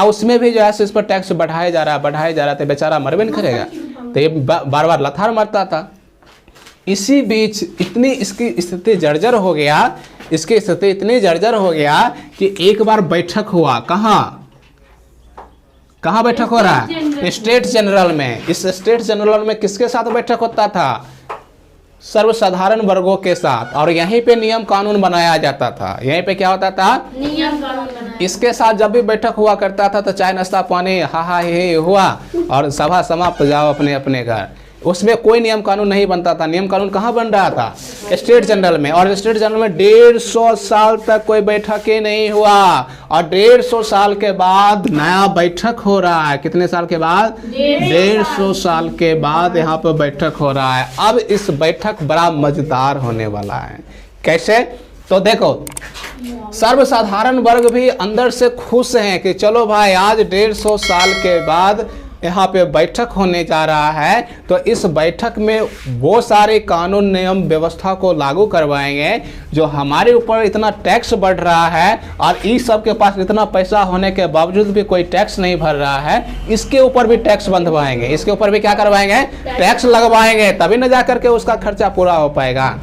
उसमें भी जो है इस पर टैक्स बढ़ाया जा रहा है, तो बेचारा मरबे नहीं करेगा, तो ये बार बार लथार मरता था। इसी बीच इतनी इसकी स्थिति जर्जर हो गया, इसकी स्थिति इतनी जर्जर हो गया कि एक बार बैठक हुआ, कहाँ बैठक हो रहा है, स्टेट जनरल में। इस स्टेट जनरल में किसके साथ बैठक होता था, सर्वसाधारण वर्गों के साथ, और यहीं पे नियम कानून बनाया जाता था। यहीं पे क्या होता था, नियम कानून। इसके साथ जब भी बैठक हुआ करता था तो चाय नाश्ता पानी हा हा हे हुआ और सभा समाप्त, जाओ अपने अपने घर। उसमें कोई नियम कानून नहीं बनता था। नियम कानून कहाँ बन रहा था? स्टेट जनरल में। और स्टेट जनरल में 150 साल तक कोई बैठक ही नहीं हुआ, और 150 साल के बाद नया बैठक हो रहा है। कितने साल के बाद? 150 साल के बाद यहाँ पर बैठक हो रहा है। अब इस बैठक बड़ा मजेदार होने वाला है। कैसे? तो देखो, सर्वसाधारण वर्ग भी अंदर से खुश हैं कि चलो भाई आज 150 साल के बाद यहाँ पे बैठक होने जा रहा है, तो इस बैठक में वो सारे कानून नियम व्यवस्था को लागू करवाएंगे। जो हमारे ऊपर इतना टैक्स बढ़ रहा है और इस सब के पास इतना पैसा होने के बावजूद भी कोई टैक्स नहीं भर रहा है, इसके ऊपर भी टैक्स बंधवाएंगे। इसके ऊपर भी क्या करवाएंगे? टैक्स लगवाएंगे, तभी न जा करके उसका खर्चा पूरा हो पाएगा।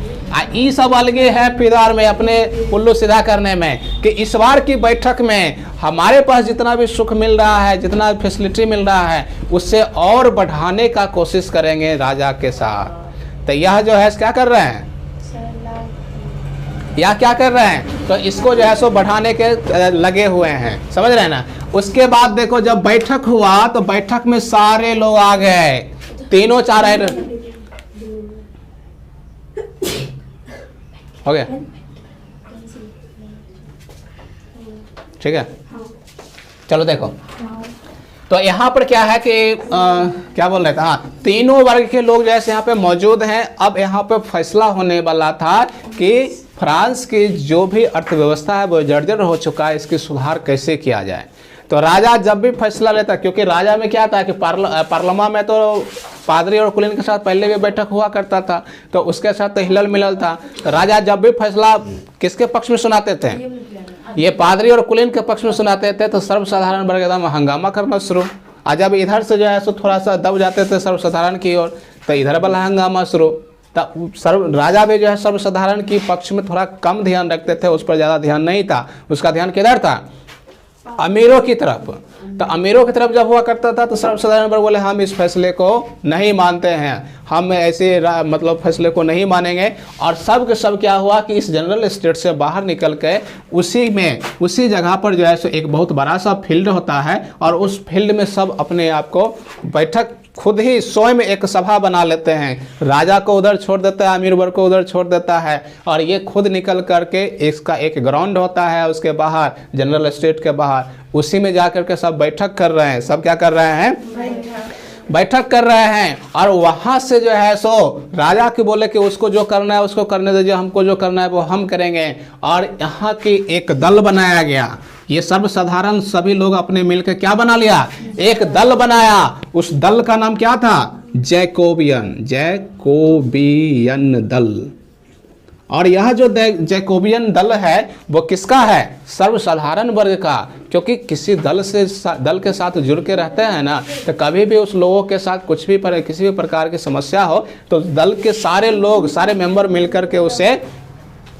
ये सब अलगे है पिदार में अपने उल्लू सीधा करने में कि इस बार की बैठक में हमारे पास जितना भी सुख मिल रहा है, जितना फैसिलिटी मिल रहा है, उससे और बढ़ाने का कोशिश करेंगे राजा के साथ। तो यह जो है क्या कर रहे हैं? या क्या कर रहे हैं? तो इसको जो है सो बढ़ाने के लगे हुए हैं, समझ रहे हैं ना। उसके बाद देखो, जब बैठक हुआ तो बैठक में सारे लोग आ गए, तीनों चार हो गया, ठीक है। चलो देखो, तो यहाँ पर क्या है कि क्या बोल रहे थे? हाँ, तीनों वर्ग के लोग जैसे यहाँ पे मौजूद हैं। अब यहाँ पे फैसला होने वाला था कि फ्रांस की जो भी अर्थव्यवस्था है वो जर्जर हो चुका है, इसकी सुधार कैसे किया जाए। तो राजा जब भी फैसला लेता, क्योंकि राजा में क्या था कि पार्लियामेंट में तो पादरी और कुलीन के साथ पहले भी बैठक हुआ करता था, तो उसके साथ तो हिलल मिलल था। तो राजा जब भी फैसला किसके पक्ष में सुनाते थे? ये पादरी और कुलीन के पक्ष में सुनाते थे। तो सर्वसाधारण वर्ग एकदम हंगामा करना शुरू। आज जब इधर से जो है सो थोड़ा सा दब जाते थे सर्वसाधारण की ओर, तो इधर वाला हंगामा शुरू। तब राजा भी जो है सर्वसाधारण की पक्ष में थोड़ा कम ध्यान रखते थे, उस पर ज़्यादा ध्यान नहीं था। उसका ध्यान किधर था? अमीरों की तरफ। तो अमीरों की तरफ जब हुआ करता था तो सर्वसाधारण वर्ग बोले हम इस फैसले को नहीं मानते हैं, हम ऐसे मतलब फैसले को नहीं मानेंगे। और सब के सब क्या हुआ कि इस जनरल स्टेट से बाहर निकल के उसी जगह पर जो है सो एक बहुत बड़ा सा फील्ड होता है, और उस फील्ड में सब अपने आप को बैठक खुद ही स्वयं एक सभा बना लेते हैं। राजा को उधर छोड़ देता है, अमीर वर्ग को उधर छोड़ देता है, और ये खुद निकल करके इसका एक ग्राउंड होता है उसके बाहर, जनरल स्टेट के बाहर, उसी में जा करके सब बैठक कर रहे हैं। सब क्या कर रहे हैं? बैठक कर रहे हैं। और वहां से जो है सो राजा के बोले कि उसको जो करना है उसको करने दीजिए, हमको जो करना है वो हम करेंगे। और यहाँ की एक दल बनाया गया। ये सर्वसाधारण सभी लोग अपने मिलकर क्या बना लिया? एक दल बनाया। उस दल का नाम क्या था? जैकोबियन दल। और यह जो जैकोबियन दल है वो किसका है? सर्वसाधारण वर्ग का। क्योंकि किसी दल के साथ जुड़ के रहते हैं ना, तो कभी भी उस लोगों के साथ कुछ भी किसी भी प्रकार की समस्या हो तो दल के सारे लोग, सारे मेंबर मिलकर के उसे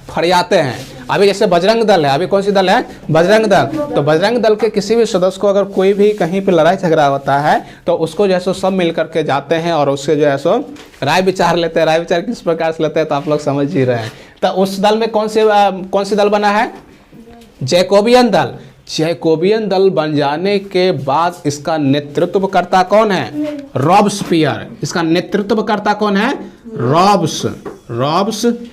फरियाते हैं। अभी जैसे बजरंग दल है, अभी कौन सी दल है? बजरंग दल। तो बजरंग दल के किसी भी सदस्य को अगर कोई भी कहीं पे लड़ाई झगड़ा होता है तो उसको जैसे सब मिल करके जाते हैं और उससे जो है सो राय विचार लेते हैं। राय विचार किस प्रकार से लेते हैं तो आप लोग समझ ही रहे हैं। तो उस दल में कौन सी दल बना है? जैकोबियन दल। जैकोबियन दल बन जाने के बाद इसका नेतृत्व करता कौन है? रॉबस्पियर। इसका नेतृत्व करता कौन है? रॉबस्पियर।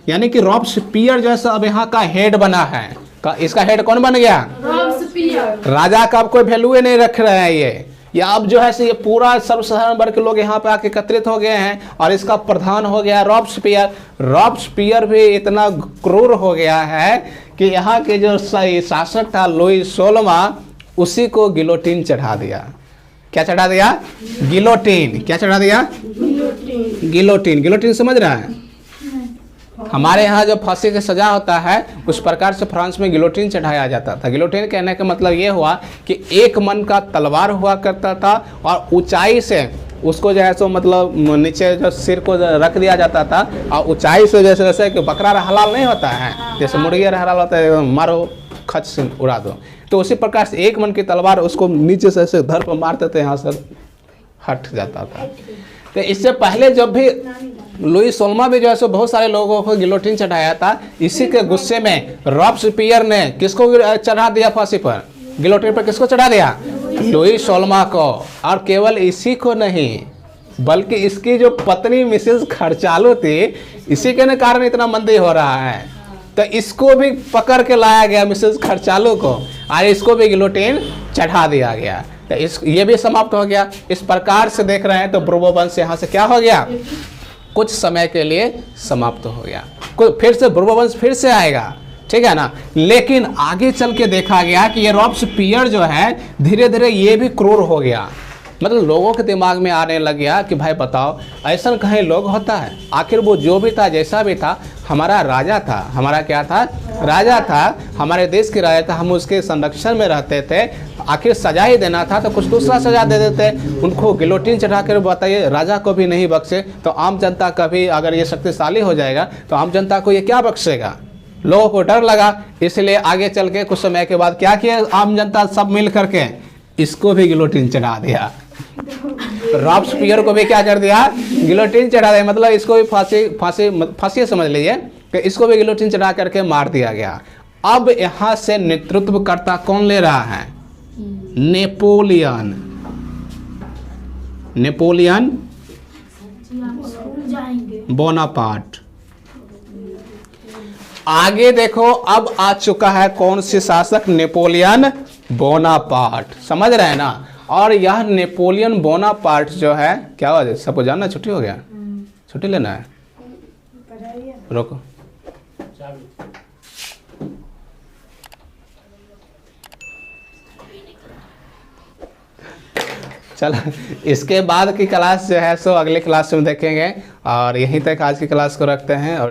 यानी कि रॉबस्पियर जैसा अब यहाँ का हेड बना है। इसका हेड कौन बन गया? रॉबस्पियर। राजा का अब कोई वैल्यू नहीं रख रहे हैं ये अब जो है ये पूरा सर्वसाधारण वर्ग के लोग यहाँ पे आके एकत्रित हो गए हैं और इसका प्रधान हो गया रॉबस्पियर। रॉबस्पियर भी इतना क्रूर हो गया है कि यहाँ के जो शासक था लुई 16वां, उसी को गिलोटिन चढ़ा दिया। क्या चढ़ा दिया? गिलोटिन। क्या चढ़ा दिया? गिलोटिन। गिलोटिन समझ रहा है? हमारे यहाँ जो फांसी की सजा होता है उस प्रकार से फ्रांस में गिलोटिन चढ़ाया जाता था। गिलोटिन कहने का मतलब ये हुआ कि एक मन का तलवार हुआ करता था और ऊंचाई से उसको जो है सो मतलब नीचे जो सिर को रख दिया जाता था और ऊंचाई से जैसे कि बकरा हलाल नहीं होता है, जैसे मुर्गी हलाल होता है, मारो खच से उड़ा दो, तो उसी प्रकार से एक मन की तलवार उसको नीचे से ऐसे धर पर मारते थे, यहाँ से हट जाता था। तो इससे पहले जब भी लुई 16वां भी जो है सो बहुत सारे लोगों को गिलोटिन चढ़ाया था, इसी के गुस्से में रॉबस्पियर ने किसको चढ़ा दिया फांसी पर? गिलोटिन पर किसको चढ़ा दिया? लुई 16वां को। और केवल इसी को नहीं, बल्कि इसकी जो पत्नी मिसेस खर्चालू थी, इसी के कारण इतना मंदी हो रहा है। तो इसको भी पकड़ के लाया गया, मिसेस खर्चालू को, और इसको भी गिलोटिन चढ़ा दिया गया। तो ये भी समाप्त हो गया। इस प्रकार से देख रहे हैं तो ब्रुवो वंश यहाँ से क्या हो गया, कुछ समय के लिए समाप्त हो गया। फिर से ब्रुवो वंश फिर से आएगा, ठीक है ना। लेकिन आगे चल के देखा गया कि ये रॉब्सपियर जो है धीरे धीरे ये भी क्रूर हो गया। मतलब लोगों के दिमाग में आने लग गया कि भाई बताओ, ऐसा कहीं लोग होता है? आखिर वो जो भी था, जैसा भी था, हमारा राजा था, हमारा क्या था, राजा था, हमारे देश के राजा था, हम उसके संरक्षण में रहते थे। आखिर सजा ही देना था तो कुछ दूसरा सजा दे देते। उनको गिलोटिन चढ़ा कर बताइए, राजा को भी नहीं बख्शे तो आम जनता का भी, अगर ये शक्तिशाली हो जाएगा तो आम जनता को ये क्या बख्शेगा? लोगों को डर लगा, इसलिए आगे चल के कुछ समय के बाद क्या किया आम जनता सब मिल करके, इसको भी गिलोटिन चढ़ा दिया। रॉब्सपियर को भी क्या कर दिया, गिलोटिन चढ़ा दिया। मतलब इसको भी फांसी समझ लीजिए कि इसको भी गिलोटिन चढ़ा करके मार दिया गया। अब यहाँ से नेतृत्वकर्ता कौन ले रहा है? नेपोलियन। Napoleon Bonaparte. आगे देखो, अब आ चुका है कौन सी शासक? Napoleon Bonaparte. समझ रहे हैं ना। और यह नेपोलियन बोनापार्ट जो है, क्या हुआ है सबको जानना? छुट्टी हो गया, छुट्टी लेना है, रोको। चलो, इसके बाद की क्लास जो है सो अगले क्लास में देखेंगे, और यहीं तक आज की क्लास को रखते हैं। और